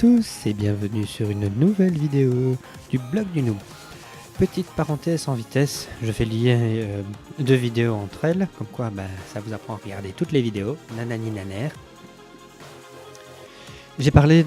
tous et bienvenue sur une nouvelle vidéo du blog du Noob. Petite parenthèse en vitesse, je fais lier deux vidéos entre elles, comme quoi ça vous apprend à regarder toutes les vidéos, nanani naner. J'ai parlé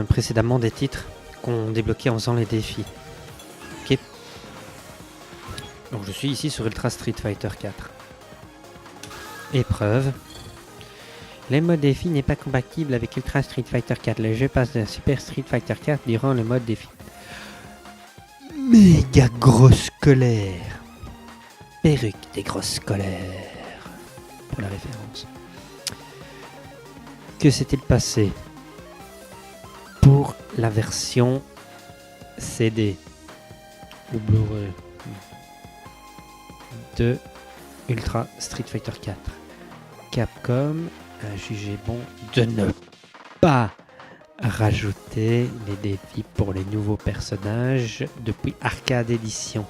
précédemment des titres qu'on débloquait en faisant les défis. Ok. Donc je suis ici sur Ultra Street Fighter 4. Épreuve. Le mode défi n'est pas compatible avec Ultra Street Fighter 4. Le jeu passe de Super Street Fighter 4 durant le mode défi. Méga grosse colère. Perruque des grosses colères. Pour la référence. Que s'est-il passé pour la version CD ou Blu-ray de Ultra Street Fighter 4? Capcom a jugé bon de ne pas rajouter les défis pour les nouveaux personnages depuis Arcade Edition.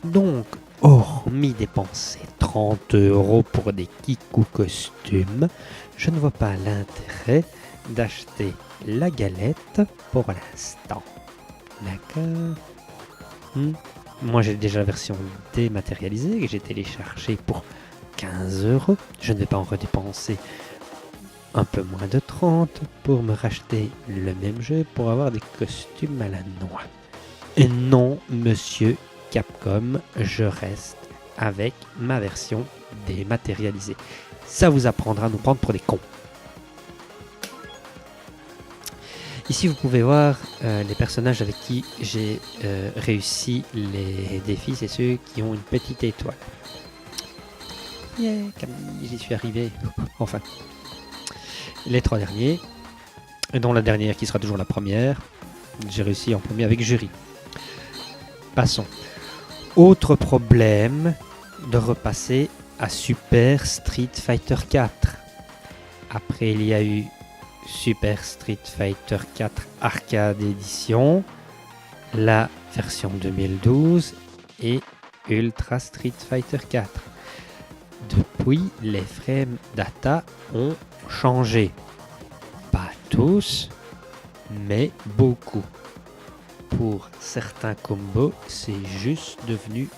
Donc, hormis dépenser 30 € pour des kicks ou costumes, je ne vois pas l'intérêt d'acheter la galette pour l'instant. D'accord. Moi j'ai déjà la version dématérialisée que j'ai téléchargée pour 15 €. Je ne vais pas en redépenser un peu moins de 30 pour me racheter le même jeu pour avoir des costumes à la noix. Et non, monsieur Capcom, je reste avec ma version dématérialisée. Ça vous apprendra à nous prendre pour des cons. Ici, vous pouvez voir les personnages avec qui j'ai réussi les défis. C'est ceux qui ont une petite étoile. Yeah, Camille, j'y suis arrivé. Enfin. Les 3 derniers. Et dont la dernière qui sera toujours la première. J'ai réussi en premier avec Jury. Passons. Autre problème de repasser à Super Street Fighter 4. Après, il y a eu Super Street Fighter 4 Arcade Edition, la version 2012 et Ultra Street Fighter 4. Depuis, les frame data ont changé. Pas tous, mais beaucoup. Pour certains combos, c'est juste devenu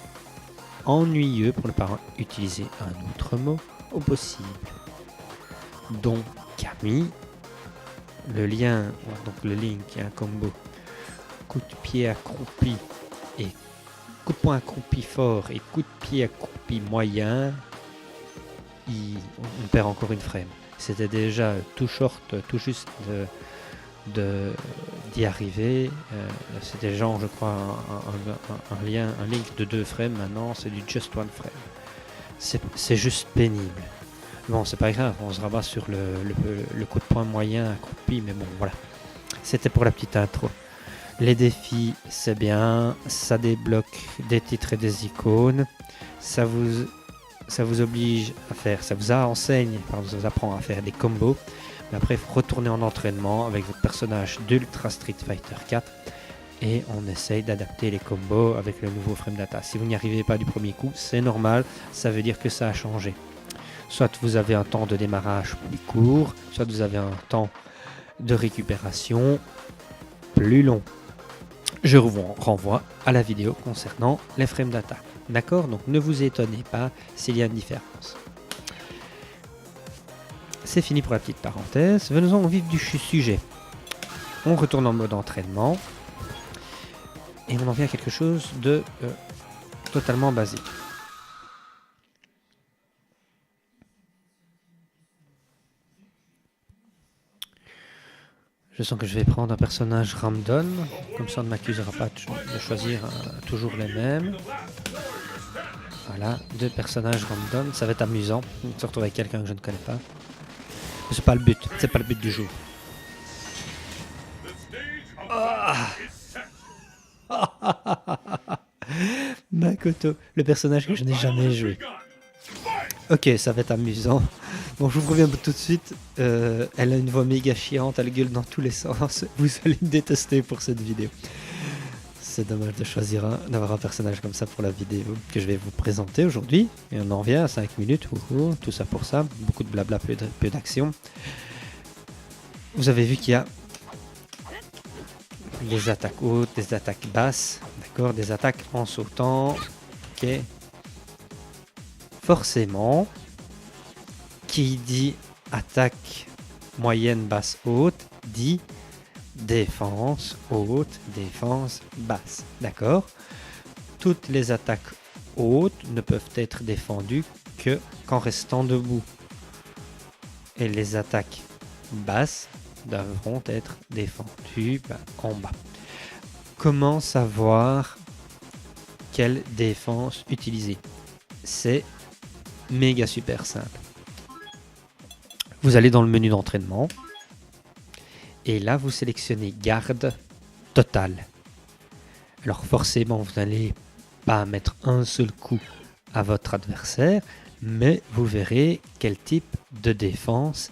ennuyeux pour ne pas utiliser un autre mot au possible. Donc, Camille, le lien, donc le link, un combo coup de pied accroupi et coup de poing accroupi fort et coup de pied accroupi moyen, on perd encore une frame. C'était déjà tout short, tout juste d'y arriver. C'était genre, je crois, un link de 2 frames. Maintenant, c'est du just one frame. C'est juste pénible. Bon, c'est pas grave, on se rabat sur le coup de poing moyen accroupi, mais bon, voilà. C'était pour la petite intro. Les défis, c'est bien, ça débloque des titres et des icônes. Ça vous oblige à faire, ça vous apprend à faire des combos. Mais après, il faut retourner en entraînement avec votre personnage d'Ultra Street Fighter 4 et on essaye d'adapter les combos avec le nouveau frame data. Si vous n'y arrivez pas du premier coup, c'est normal, ça veut dire que ça a changé. Soit vous avez un temps de démarrage plus court, soit vous avez un temps de récupération plus long. Je vous renvoie à la vidéo concernant les frame data. D'accord? Donc ne vous étonnez pas s'il y a une différence. C'est fini pour la petite parenthèse. Venons-en au vif du sujet. On retourne en mode entraînement. Et on en vient à quelque chose de totalement basique. Je sens que je vais prendre un personnage random. Comme ça on ne m'accusera pas de choisir toujours les mêmes. Voilà, 2 personnages random. Ça va être amusant de se retrouver avec quelqu'un que je ne connais pas. C'est pas le but, c'est pas le but du jeu. Makoto, le personnage que je n'ai jamais joué. Ok, ça va être amusant. Bon, je vous préviens tout de suite, elle a une voix méga chiante, elle gueule dans tous les sens. Vous allez me détester pour cette vidéo. C'est dommage de choisir d'avoir un personnage comme ça pour la vidéo que je vais vous présenter aujourd'hui. Et on en revient à 5 minutes, tout ça pour ça. Beaucoup de blabla, peu d'action. Vous avez vu qu'il y a des attaques hautes, des attaques basses, d'accord, des attaques en sautant. Ok. Forcément, qui dit attaque moyenne, basse, haute, dit défense haute, défense basse. D'accord? Toutes les attaques hautes ne peuvent être défendues qu'en restant debout. Et les attaques basses devront être défendues en bas. Comment savoir quelle défense utiliser? C'est méga super simple. Vous allez dans le menu d'entraînement et là vous sélectionnez garde totale. Alors forcément vous n'allez pas mettre un seul coup à votre adversaire, mais vous verrez quel type de défense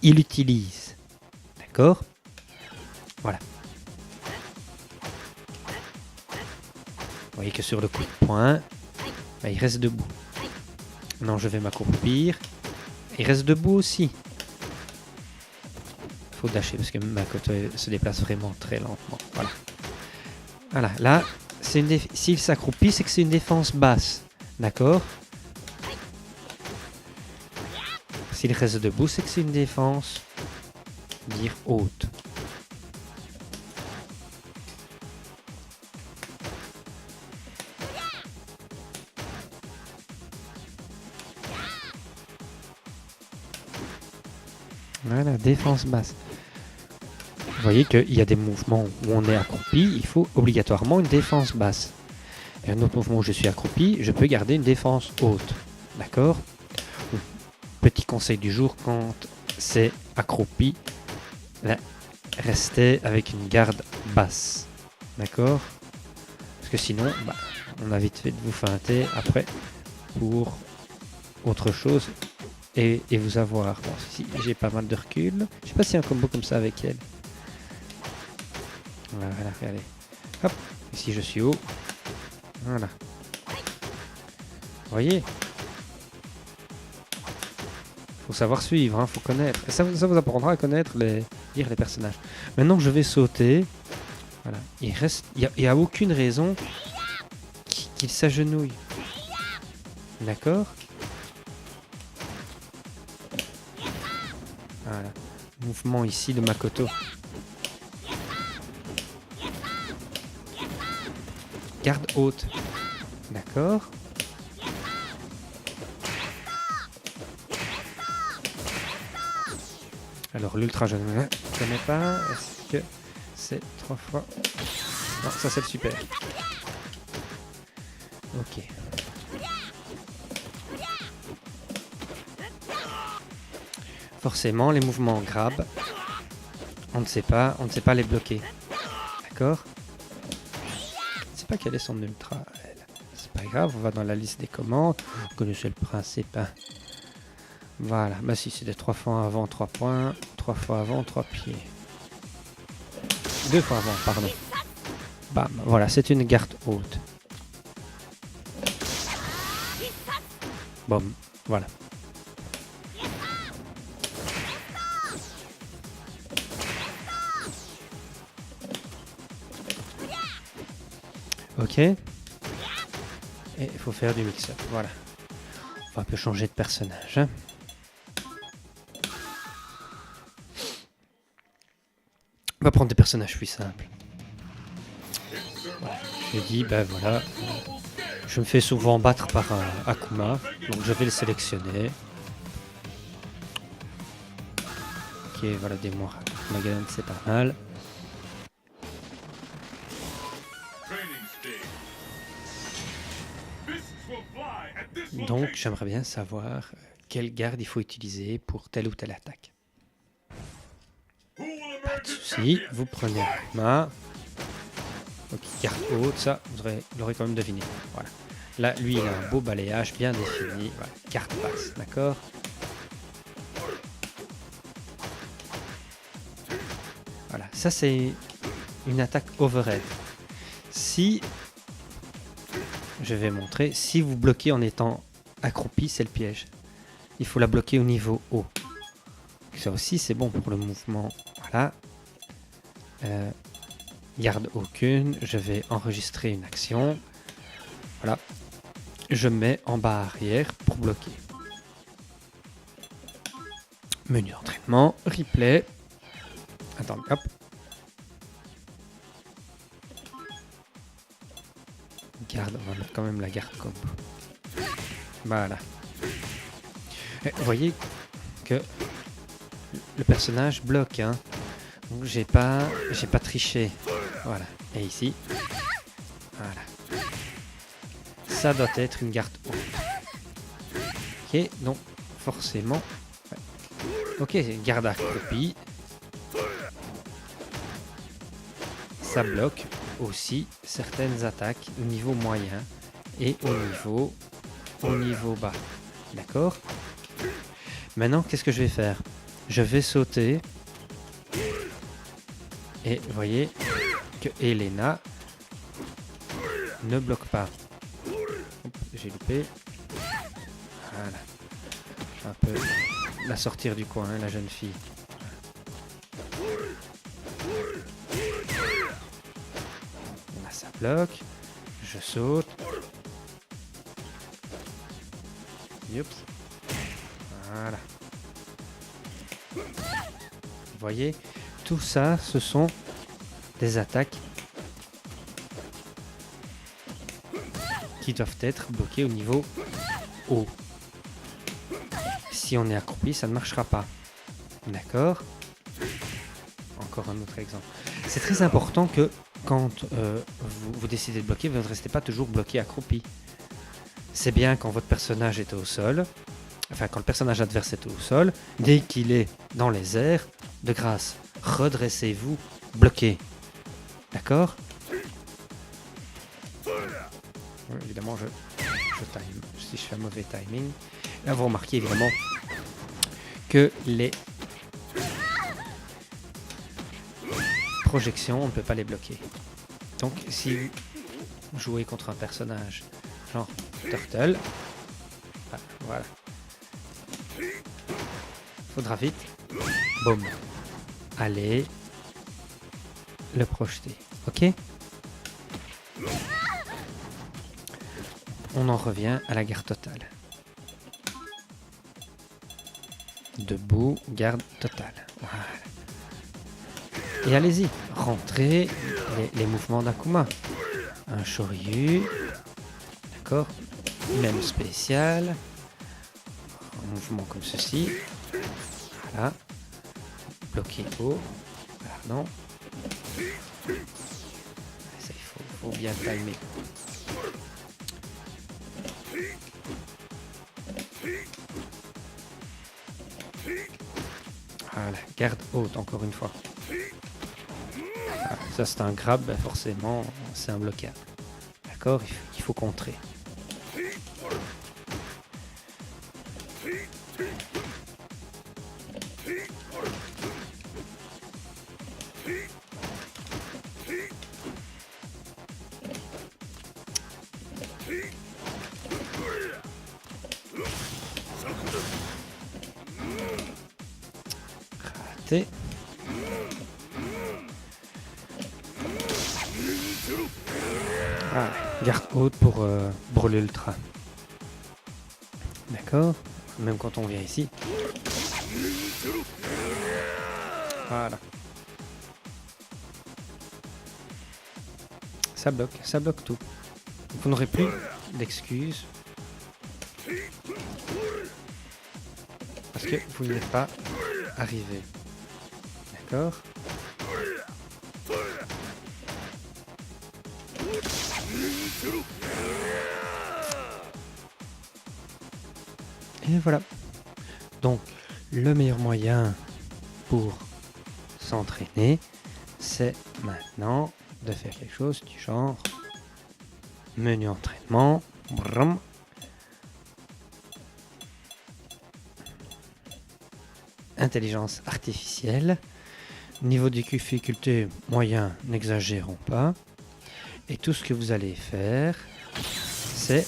il utilise. D'accord? Voilà. Vous voyez que sur le coup de poing, il reste debout. Non, je vais m'accroupir. Il reste debout aussi. Il faut dasher parce que Makoto se déplace vraiment très lentement. Voilà. Voilà, là, s'il s'accroupit, c'est que c'est une défense basse. D'accord? S'il reste debout, c'est que c'est une défense, dire haute. Voilà, défense basse. Vous voyez qu'il y a des mouvements où on est accroupi, il faut obligatoirement une défense basse. Et un autre mouvement où je suis accroupi, je peux garder une défense haute. D'accord? Petit conseil du jour, quand c'est accroupi, là, restez avec une garde basse. D'accord? Parce que sinon, on a vite fait de vous feinter après pour autre chose et vous avoir. Bon, si j'ai pas mal de recul, je sais pas s'il y a un combo comme ça avec elle. Voilà, regardez. Hop, ici je suis haut. Voilà. Vous voyez? Faut savoir suivre, faut connaître. Et ça vous apprendra à connaître lire les personnages. Maintenant je vais sauter. Voilà. Il y a aucune raison qu'il s'agenouille. D'accord? Voilà. Mouvement ici de Makoto. Garde haute. D'accord? Alors l'ultra jeune, je ne connais pas. Est-ce que c'est 3 fois? Non, ça c'est le super. Ok. Forcément, les mouvements grab, on ne sait pas les bloquer. D'accord? Je ne sais pas quel est son ultra. C'est pas grave, on va dans la liste des commandes. Vous connaissez le principe. Hein. Voilà, bah si c'est des 3 fois avant, 3 points. 3 fois avant, 3 pieds. 2 fois avant, pardon. Bam, voilà, c'est une garde haute. Bon, voilà. Ok. Et il faut faire du mix-up, voilà. On va un peu changer de personnage. Hein. On va prendre des personnages plus simples. Voilà. Je dis, ben voilà. Je me fais souvent battre par un Akuma, donc je vais le sélectionner. Ok, voilà, des mois. Magadan, c'est pas mal. Donc, j'aimerais bien savoir quelle garde il faut utiliser pour telle ou telle attaque. Pas de souci, vous prenez Akuma. Ok, garde haute, ça, vous l'aurez quand même deviné. Voilà. Là, lui, il a un beau balayage bien défini. Voilà, garde basse, d'accord? Voilà, ça c'est une attaque overhead. Si, je vais montrer, si vous bloquez en étant accroupi, c'est le piège. Il faut la bloquer au niveau haut. Ça aussi, c'est bon pour le mouvement. Voilà. Garde aucune. Je vais enregistrer une action. Voilà. Je mets en bas arrière pour bloquer. Menu d'entraînement. Replay. Attends, hop. Garde, on va mettre quand même la garde combo. Voilà. Et vous voyez que le personnage bloque, hein. Donc j'ai pas triché. Voilà. Et ici, voilà. Ça doit être une garde haute. Ok, donc forcément. Ouais. Ok, garde accroupie. Ça bloque aussi certaines attaques au niveau moyen et au niveau bas. D'accord? Maintenant, qu'est-ce que je vais faire? Je vais sauter. Et vous voyez que Elena ne bloque pas. J'ai loupé. Voilà. Un peu la sortir du coin, hein, la jeune fille. Là, ça bloque. Je saute. Youps. Voilà. Vous voyez, tout ça, ce sont des attaques qui doivent être bloquées au niveau haut. Si on est accroupi, ça ne marchera pas. D'accord? Encore un autre exemple. C'est très important que quand vous décidez de bloquer, vous ne restez pas toujours bloqué accroupi. C'est bien quand votre personnage est au sol, enfin quand le personnage adverse est au sol, dès qu'il est dans les airs, de grâce, redressez-vous, bloquez. D'accord? Oui, évidemment, je time. Si je fais un mauvais timing. Là, vous remarquez évidemment que les projections, on ne peut pas les bloquer. Donc, si vous jouez contre un personnage genre Turtle, voilà. Faudra vite, boum, allez le projeter. Ok? On en revient à la garde totale. Debout, garde totale. Voilà. Et allez-y, rentrez les mouvements d'Akuma. Un Shoryu. D'accord? Même spécial. Un mouvement comme ceci. Voilà. Bloqué haut. Pardon. Ça, il faut bien timer. Voilà, garde haute encore une fois. Voilà, ça c'est un grab, ben forcément c'est un blocage. D'accord, il faut contrer. Raté. Ah, garde haute pour brûler l'ultra. D'accord. Même quand on vient ici. Voilà. Ça bloque tout. Vous n'aurez plus d'excuses. Parce que vous n'êtes pas arrivé. D'accord. Et voilà. Donc, le meilleur moyen pour s'entraîner, c'est maintenant de faire quelque chose du genre menu entraînement. Brum. Intelligence artificielle. Niveau de difficulté moyen, n'exagérons pas. Et tout ce que vous allez faire, c'est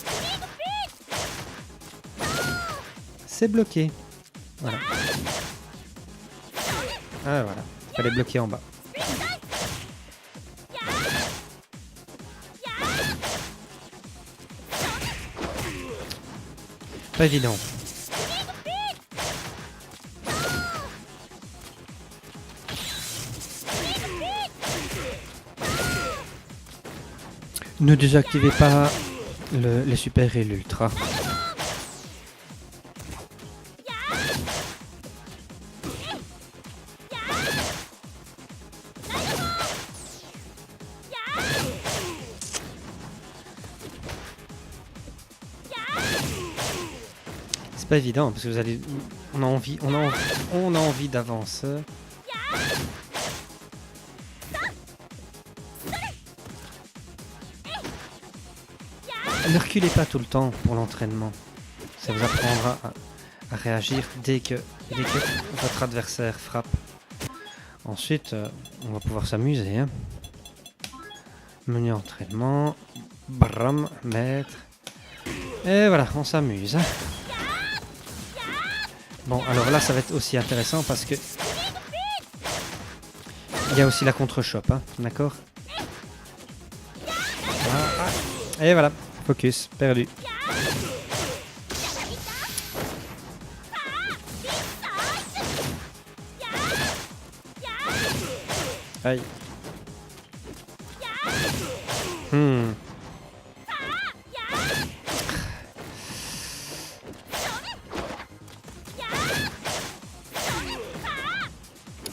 bloquer. Voilà. Ah voilà, il fallait bloquer en bas. Pas évident. Ne désactivez pas les super et l'ultra. C'est pas évident parce que vous allez, on a envie d'avancer. Ne reculez pas tout le temps pour l'entraînement. Ça vous apprendra à réagir dès que votre adversaire frappe. Ensuite, on va pouvoir s'amuser. Hein. Menu entraînement, bram, maître. Et voilà, on s'amuse. Hein. Bon, alors là, ça va être aussi intéressant parce que il y a aussi la contre-chope, hein, d'accord? Et voilà, focus, perdu. Aïe.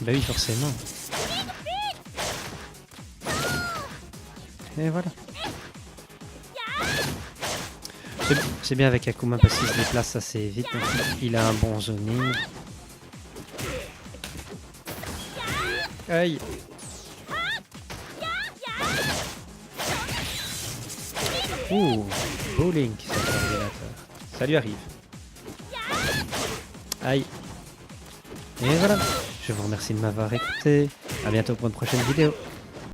Bah oui, forcément. Et voilà. C'est bien avec Akuma parce qu'il se déplace assez vite. Donc il a un bon zoning. Aïe. Ouh, bowling, c'est l'ordinateur. Ça lui arrive. Aïe. Et voilà. Je vous remercie de m'avoir écouté. À bientôt pour une prochaine vidéo.